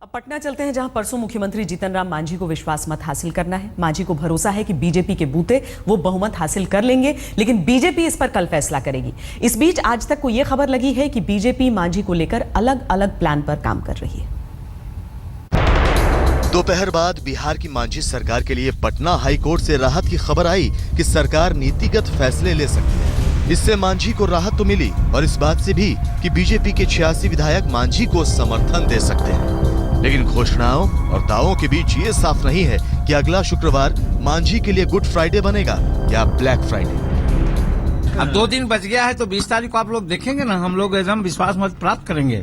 अब पटना चलते हैं, जहां परसों मुख्यमंत्री जीतन राम मांझी को विश्वास मत हासिल करना है। मांझी को भरोसा है कि बीजेपी के बूते वो बहुमत हासिल कर लेंगे, लेकिन बीजेपी इस पर कल फैसला करेगी। इस बीच आज तक को यह खबर लगी है कि बीजेपी मांझी को लेकर अलग अलग प्लान पर काम कर रही है। दोपहर बाद बिहार की मांझी सरकार के लिए पटना हाई कोर्ट से राहत की खबर आई कि सरकार नीतिगत फैसले ले सकती है। इससे मांझी को राहत तो मिली और इस बात से भी कि बीजेपी के 86 विधायक मांझी को समर्थन दे सकते हैं। लेकिन घोषणाओं और दावों के बीच ये साफ नहीं है कि अगला शुक्रवार मांझी के लिए गुड फ्राइडे बनेगा या ब्लैक फ्राइडे। अब 2 दिन बच गया है तो 20 तारीख को आप लोग देखेंगे ना, हम लोग एकदम विश्वास मत प्राप्त करेंगे।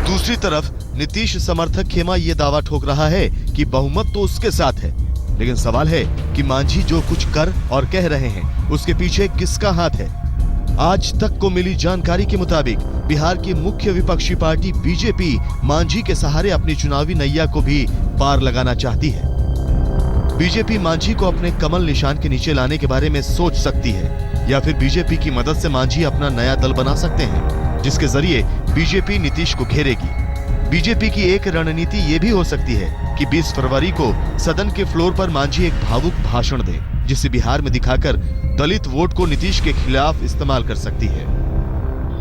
दूसरी तरफ नीतीश समर्थक खेमा ये दावा ठोक रहा है कि बहुमत तो उसके साथ है, लेकिन सवाल है कि मांझी जो कुछ कर और कह रहे हैं उसके पीछे किसका हाथ है। आज तक को मिली जानकारी के मुताबिक बिहार की मुख्य विपक्षी पार्टी बीजेपी मांझी के सहारे अपनी चुनावी नैया को भी पार लगाना चाहती है। बीजेपी मांझी को अपने कमल निशान के नीचे लाने के बारे में सोच सकती है, या फिर बीजेपी की मदद से मांझी अपना नया दल बना सकते हैं, जिसके जरिए बीजेपी नीतीश को घेरेगी। बीजेपी की एक रणनीति ये भी हो सकती है कि 20 फरवरी को सदन के फ्लोर पर मांझी एक भावुक भाषण दे, जिसे बिहार में दिखाकर दलित वोट को नीतीश के खिलाफ इस्तेमाल कर सकती है।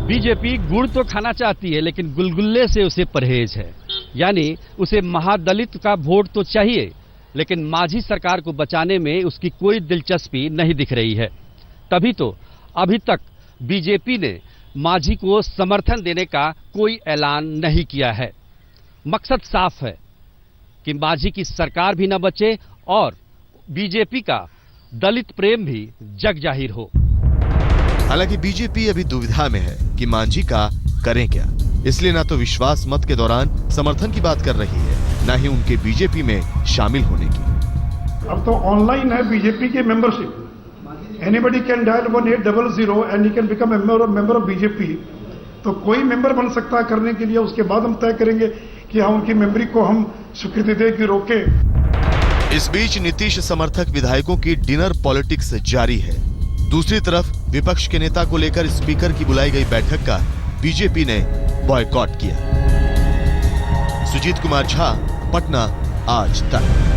बीजेपी गुड़ तो खाना चाहती है, लेकिन गुलगुल्ले से उसे परहेज है। यानी उसे महादलित का वोट तो चाहिए, लेकिन मांझी सरकार को बचाने में उसकी कोई दिलचस्पी नहीं दिख रही है। तभी तो अभी तक बीजेपी ने मांझी को समर्थन देने का कोई ऐलान नहीं किया है। मकसद साफ है कि मांझी की सरकार भी न बचे और बीजेपी का दलित प्रेम भी जग जाहिर हो। हालांकि बीजेपी अभी दुविधा में है कि मांझी का करें क्या, इसलिए ना तो विश्वास मत के दौरान समर्थन की बात कर रही है, ना ही उनके बीजेपी में शामिल होने की। अब तो ऑनलाइन है बीजेपी की membership. Anybody can dial 1800 and he can become a member of BJP. तो कोई मेंबर बन सकता है करने के लिए, उसके बाद हम तय करेंगे कि हम उनकी मेंबरी को हम स्वीकृति दे कि रोके। इस बीच नीतीश समर्थक विधायकों की डिनर पॉलिटिक्स जारी है। दूसरी तरफ विपक्ष के नेता को लेकर स्पीकर की बुलाई गई बैठक का बीजेपी ने बॉयकॉट किया। सुजीत कुमार झा, पटना, आज तक।